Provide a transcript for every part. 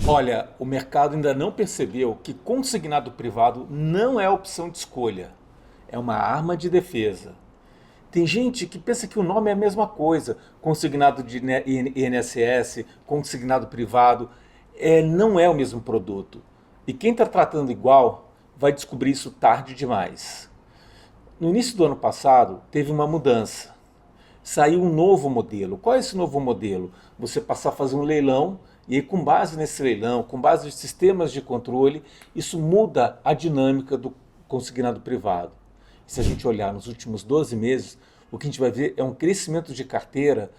Olha, o mercado ainda não percebeu que consignado privado não é opção de escolha, é uma arma de defesa. Tem gente que pensa que o nome é a mesma coisa, consignado de INSS, consignado privado, não é o mesmo produto. E quem está tratando igual vai descobrir isso tarde demais. No início do ano passado, teve uma mudança. Saiu um novo modelo. Qual é esse novo modelo? Você passar a fazer um leilão e aí, com base nesse leilão, com base em sistemas de controle, isso muda a dinâmica do consignado privado. Se a gente olhar nos últimos 12 meses, o que a gente vai ver é um crescimento de carteira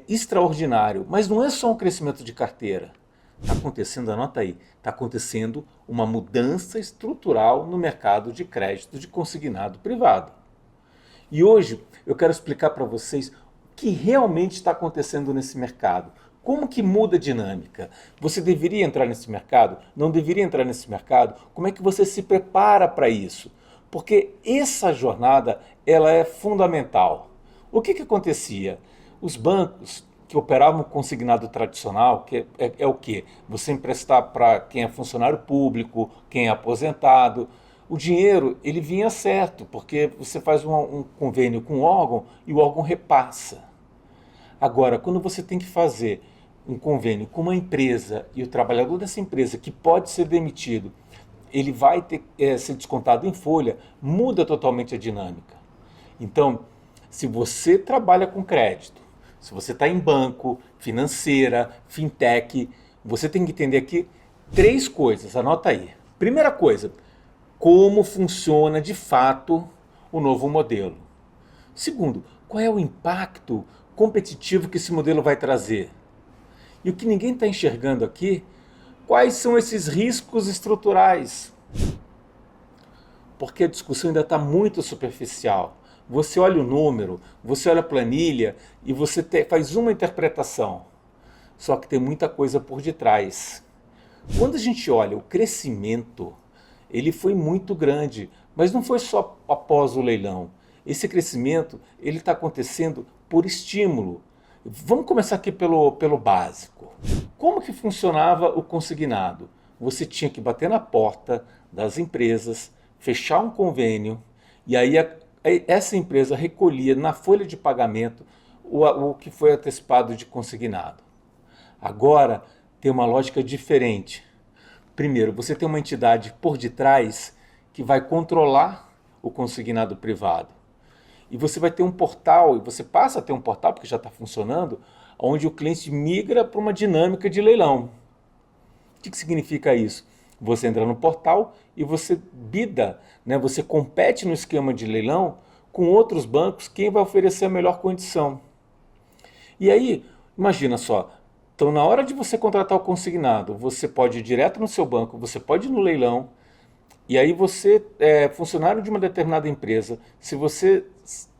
extraordinário. Mas não é só um crescimento de carteira. Está acontecendo, anota aí, está acontecendo uma mudança estrutural no mercado de crédito de consignado privado. E hoje eu quero explicar para vocês o que realmente está acontecendo nesse mercado. Como que muda a dinâmica? Você deveria entrar nesse mercado? Não deveria entrar nesse mercado? Como é que você se prepara para isso? Porque essa jornada ela é fundamental. O que acontecia? Os bancos que operavam consignado tradicional, que é o quê? Você emprestar para quem é funcionário público, quem é aposentado, o dinheiro ele vinha certo, porque você faz um convênio com o órgão e o órgão repassa. Agora, quando você tem que fazer um convênio com uma empresa e o trabalhador dessa empresa, que pode ser demitido, ele vai ter ser descontado em folha, muda totalmente a dinâmica. Então, se você trabalha com crédito, se você está em banco, financeira, fintech, você tem que entender aqui três coisas, anota aí. Primeira coisa, como funciona de fato o novo modelo. Segundo, qual é o impacto competitivo que esse modelo vai trazer? E o que ninguém está enxergando aqui, quais são esses riscos estruturais? Porque a discussão ainda está muito superficial. Você olha o número, você olha a planilha e você faz uma interpretação. Só que tem muita coisa por detrás. Quando a gente olha o crescimento, ele foi muito grande, mas não foi só após o leilão. Esse crescimento ele está acontecendo por estímulo. Vamos começar aqui pelo básico. Como que funcionava o consignado? Você tinha que bater na porta das empresas, fechar um convênio, e aí essa empresa recolhia na folha de pagamento o que foi antecipado de consignado. Agora tem uma lógica diferente. Primeiro, você tem uma entidade por detrás que vai controlar o consignado privado. E você vai ter um portal, e você passa a ter um portal, porque já está funcionando, onde o cliente migra para uma dinâmica de leilão. O que significa isso? Você entra no portal e você bida, né? Você compete no esquema de leilão com outros bancos, quem vai oferecer a melhor condição. E aí, imagina só, então na hora de você contratar o consignado, você pode ir direto no seu banco, você pode ir no leilão, e aí você é funcionário de uma determinada empresa, se você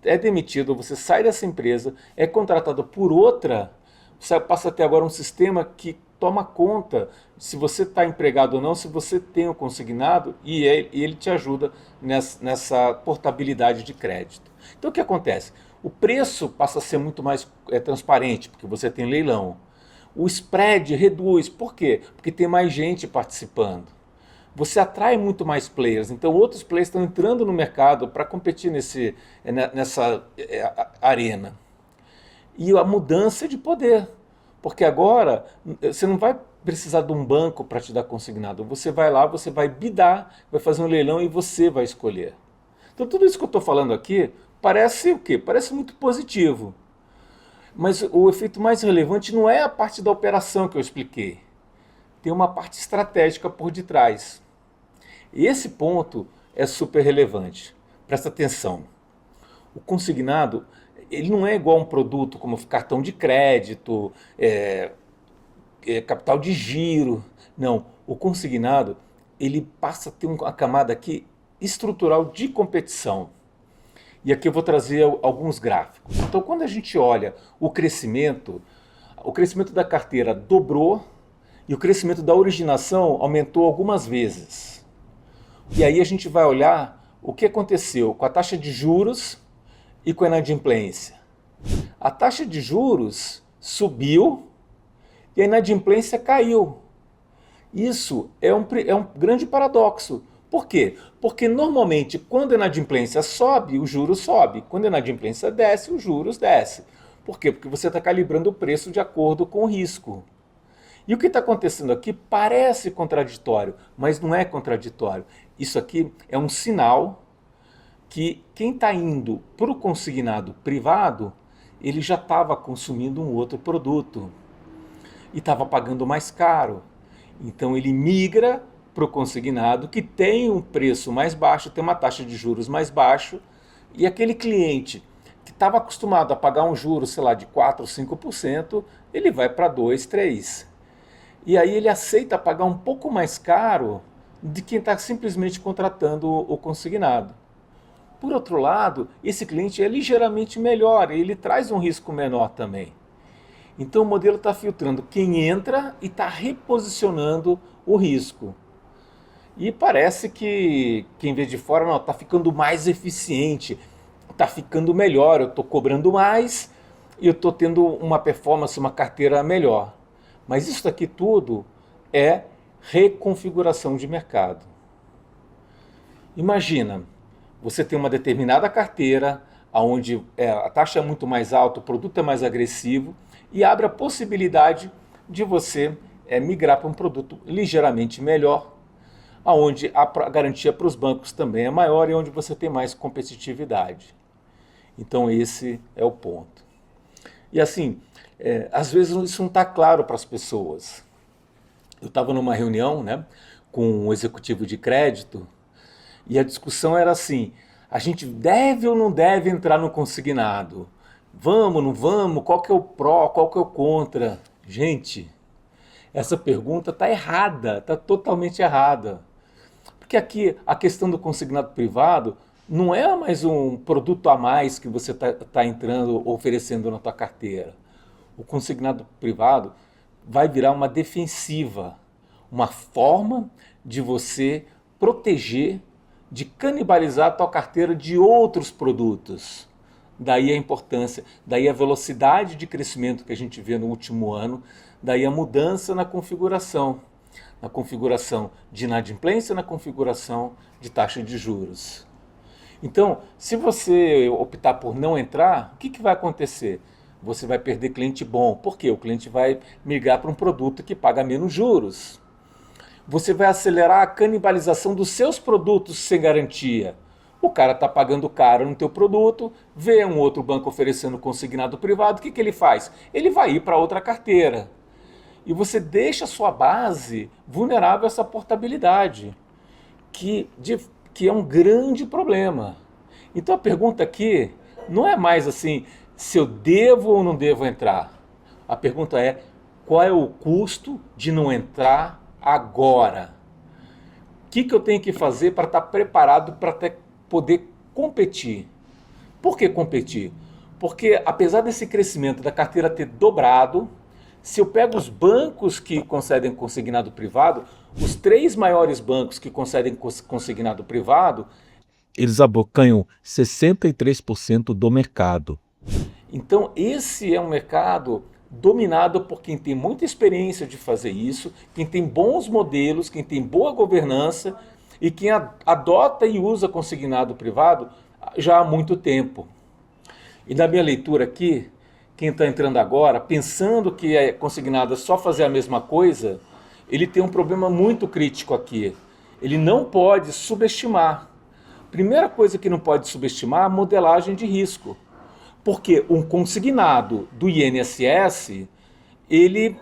é demitido, você sai dessa empresa, é contratado por outra, você passa a ter agora um sistema que toma conta se você está empregado ou não, se você tem o consignado, e ele te ajuda nessa portabilidade de crédito. Então o que acontece? O preço passa a ser muito mais transparente, porque você tem leilão. O spread reduz, por quê? Porque tem mais gente participando. Você atrai muito mais players, então outros players estão entrando no mercado para competir nessa arena. E a mudança de poder, porque agora você não vai precisar de um banco para te dar consignado, você vai lá, você vai bidar, vai fazer um leilão e você vai escolher. Então tudo isso que eu estou falando aqui parece o quê? Parece muito positivo, mas o efeito mais relevante não é a parte da operação que eu expliquei, tem uma parte estratégica por detrás. E esse ponto é super relevante. Presta atenção. O consignado, ele não é igual a um produto como cartão de crédito, capital de giro. Não, o consignado, ele passa a ter uma camada aqui estrutural de competição. E aqui eu vou trazer alguns gráficos. Então, quando a gente olha o crescimento da carteira dobrou e o crescimento da originação aumentou algumas vezes. E aí a gente vai olhar o que aconteceu com a taxa de juros e com a inadimplência. A taxa de juros subiu e a inadimplência caiu. Isso é um grande paradoxo. Por quê? Porque normalmente quando a inadimplência sobe, o juros sobe. Quando a inadimplência desce, os juros desce. Por quê? Porque você está calibrando o preço de acordo com o risco. E o que está acontecendo aqui parece contraditório, mas não é contraditório. Isso aqui é um sinal que quem está indo para o consignado privado, ele já estava consumindo um outro produto e estava pagando mais caro. Então ele migra para o consignado, que tem um preço mais baixo, tem uma taxa de juros mais baixo, e aquele cliente que estava acostumado a pagar um juro, sei lá, de 4 ou 5%, ele vai para 2, 3%. E aí ele aceita pagar um pouco mais caro de quem está simplesmente contratando o consignado. Por outro lado, esse cliente é ligeiramente melhor, ele traz um risco menor também. Então o modelo está filtrando quem entra e está reposicionando o risco. E parece que quem vê de fora não está ficando mais eficiente, está ficando melhor, eu estou cobrando mais e eu estou tendo uma performance, uma carteira melhor. Mas isso aqui tudo é reconfiguração de mercado. Imagina, você tem uma determinada carteira, onde a taxa é muito mais alta, o produto é mais agressivo, e abre a possibilidade de você migrar para um produto ligeiramente melhor, onde a garantia para os bancos também é maior e onde você tem mais competitividade. Então esse é o ponto. E assim, às vezes isso não está claro para as pessoas. Eu estava numa reunião, né, com um executivo de crédito e a discussão era assim: a gente deve ou não deve entrar no consignado? Vamos, não vamos? Qual que é o pró, qual que é o contra? Gente, essa pergunta está errada, está totalmente errada. Porque aqui a questão do consignado privado não é mais um produto a mais que você está entrando, oferecendo na tua carteira. O consignado privado vai virar uma defensiva, uma forma de você proteger, de canibalizar a tua carteira de outros produtos. Daí a importância, daí a velocidade de crescimento que a gente vê no último ano, daí a mudança na configuração de inadimplência, na configuração de taxa de juros. Então, se você optar por não entrar, o que vai acontecer? Você vai perder cliente bom. Por quê? O cliente vai migrar para um produto que paga menos juros. Você vai acelerar a canibalização dos seus produtos sem garantia. O cara está pagando caro no teu produto, vê um outro banco oferecendo consignado privado, o que ele faz? Ele vai ir para outra carteira. E você deixa a sua base vulnerável a essa portabilidade, que é um grande problema. Então a pergunta aqui não é mais assim, se eu devo ou não devo entrar. A pergunta é, qual é o custo de não entrar agora? O que eu tenho que fazer para estar preparado para poder competir? Por que competir? Porque apesar desse crescimento da carteira ter dobrado, se eu pego os bancos que concedem consignado privado, os 3 maiores bancos que concedem consignado privado, eles abocanham 63% do mercado. Então esse é um mercado dominado por quem tem muita experiência de fazer isso, quem tem bons modelos, quem tem boa governança e quem adota e usa consignado privado já há muito tempo. E na minha leitura aqui, quem está entrando agora, pensando que é consignado só fazer a mesma coisa, ele tem um problema muito crítico aqui. Ele não pode subestimar. Primeira coisa que não pode subestimar é a modelagem de risco. Porque um consignado do INSS, ele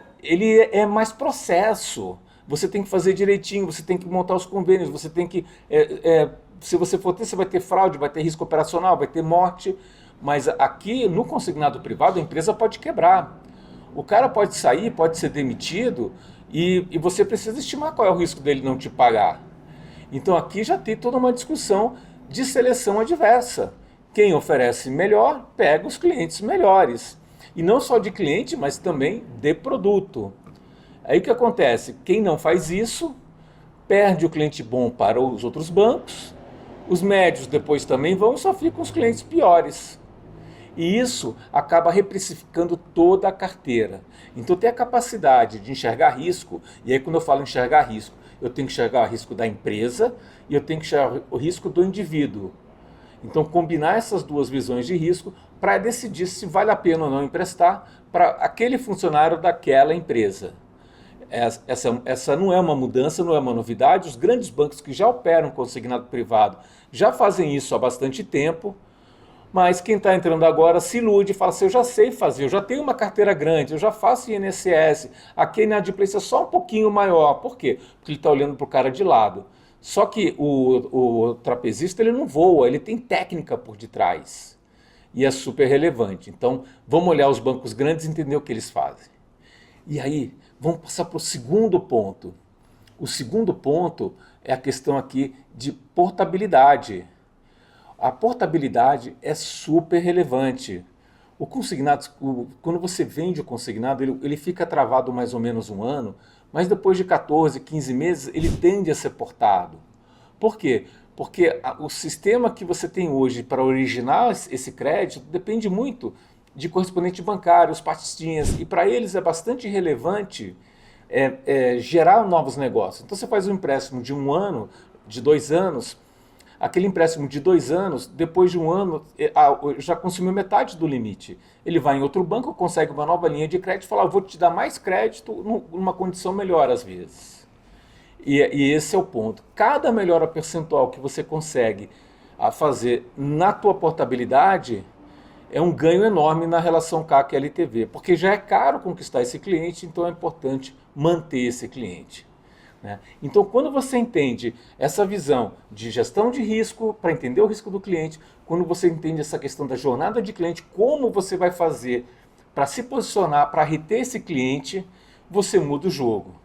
é mais processo. Você tem que fazer direitinho, você tem que montar os convênios, você tem que... se você for ter, você vai ter fraude, vai ter risco operacional, vai ter morte. Mas aqui, no consignado privado, a empresa pode quebrar. O cara pode sair, pode ser demitido e você precisa estimar qual é o risco dele não te pagar. Então aqui já tem toda uma discussão de seleção adversa. Quem oferece melhor, pega os clientes melhores. E não só de cliente, mas também de produto. Aí o que acontece? Quem não faz isso, perde o cliente bom para os outros bancos, os médios depois também vão, só ficam os clientes piores. E isso acaba reprecificando toda a carteira. Então tem a capacidade de enxergar risco, e aí quando eu falo enxergar risco, eu tenho que enxergar o risco da empresa e eu tenho que enxergar o risco do indivíduo. Então combinar essas duas visões de risco para decidir se vale a pena ou não emprestar para aquele funcionário daquela empresa. Essa não é uma mudança, não é uma novidade. Os grandes bancos que já operam consignado privado já fazem isso há bastante tempo, mas quem está entrando agora se ilude e fala assim, eu já sei fazer, eu já tenho uma carteira grande, eu já faço INSS, aqui a inadimplência é só um pouquinho maior. Por quê? Porque ele está olhando para o cara de lado. Só que o trapezista ele não voa, ele tem técnica por detrás. E é super relevante. Então, vamos olhar os bancos grandes e entender o que eles fazem. E aí, vamos passar para o segundo ponto. O segundo ponto é a questão aqui de portabilidade. A portabilidade é super relevante. O consignado, quando você vende o consignado, ele fica travado mais ou menos um ano, mas depois de 14, 15 meses, ele tende a ser portado. Por quê? Porque o sistema que você tem hoje para originar esse crédito depende muito de correspondente bancário, os pastinhas, e para eles é bastante relevante gerar novos negócios. Então você faz um empréstimo de 1 ano, de 2 anos, aquele empréstimo de 2 anos, depois de 1 ano, já consumiu metade do limite. Ele vai em outro banco, consegue uma nova linha de crédito e fala, vou te dar mais crédito numa condição melhor às vezes. E esse é o ponto. Cada melhora percentual que você consegue fazer na tua portabilidade é um ganho enorme na relação CAC e LTV, porque já é caro conquistar esse cliente, então é importante manter esse cliente. Então, quando você entende essa visão de gestão de risco, para entender o risco do cliente, quando você entende essa questão da jornada de cliente, como você vai fazer para se posicionar, para reter esse cliente, você muda o jogo.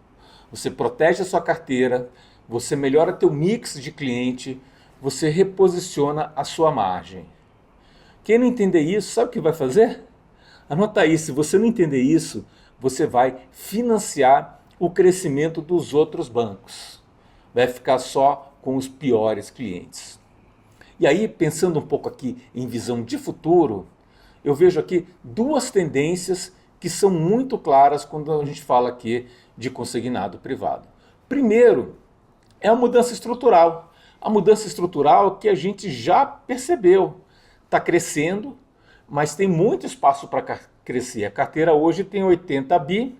Você protege a sua carteira, você melhora teu mix de cliente, você reposiciona a sua margem. Quem não entender isso, sabe o que vai fazer? Anota aí, se você não entender isso, você vai financiar o crescimento dos outros bancos. Vai ficar só com os piores clientes. E aí, pensando um pouco aqui em visão de futuro, eu vejo aqui duas tendências que são muito claras quando a gente fala aqui de consignado privado. Primeiro, é a mudança estrutural. A mudança estrutural que a gente já percebeu. Está crescendo, mas tem muito espaço para crescer. A carteira hoje tem 80 bi.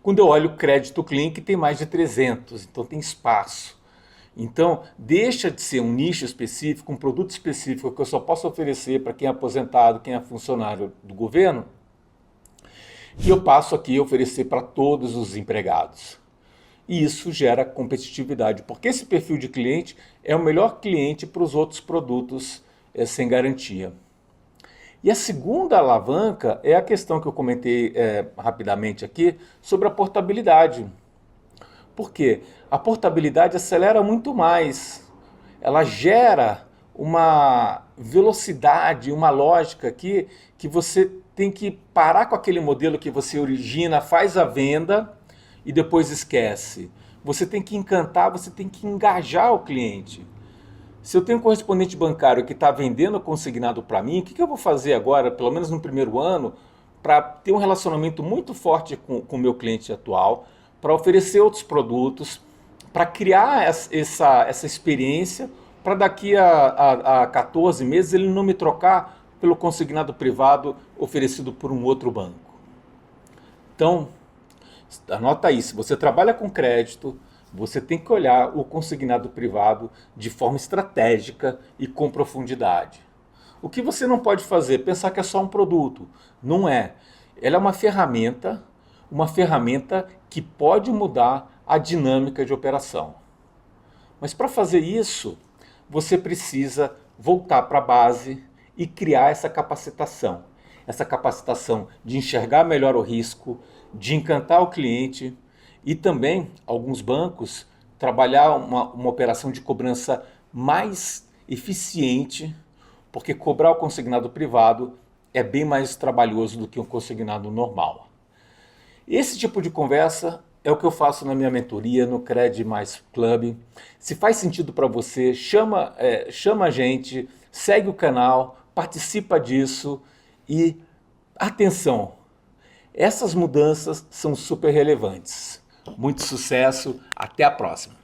Quando eu olho o crédito Clink, tem mais de 300, então tem espaço. Então, deixa de ser um nicho específico, um produto específico que eu só posso oferecer para quem é aposentado, quem é funcionário do governo, e eu passo aqui a oferecer para todos os empregados. E isso gera competitividade, porque esse perfil de cliente é o melhor cliente para os outros produtos sem garantia. E a segunda alavanca é a questão que eu comentei rapidamente aqui sobre a portabilidade. Por quê? A portabilidade acelera muito mais. Ela gera uma velocidade, uma lógica aqui que você tem que parar com aquele modelo que você origina, faz a venda e depois esquece. Você tem que encantar, você tem que engajar o cliente. Se eu tenho um correspondente bancário que está vendendo consignado para mim, o que eu vou fazer agora, pelo menos no primeiro ano, para ter um relacionamento muito forte com o meu cliente atual, para oferecer outros produtos, para criar essa experiência, para daqui a 14 meses ele não me trocar pelo consignado privado oferecido por um outro banco. Então, anota aí, se você trabalha com crédito, você tem que olhar o consignado privado de forma estratégica e com profundidade. O que você não pode fazer? Pensar que é só um produto. Não é. Ela é uma ferramenta que pode mudar a dinâmica de operação. Mas para fazer isso, você precisa voltar para a base e criar essa capacitação. Essa capacitação de enxergar melhor o risco, de encantar o cliente, e também, alguns bancos, trabalhar uma operação de cobrança mais eficiente, porque cobrar o consignado privado é bem mais trabalhoso do que um consignado normal. Esse tipo de conversa é o que eu faço na minha mentoria, no Cred Mais Club. Se faz sentido para você, chama a gente, segue o canal, participa disso e, atenção, essas mudanças são super relevantes. Muito sucesso, até a próxima!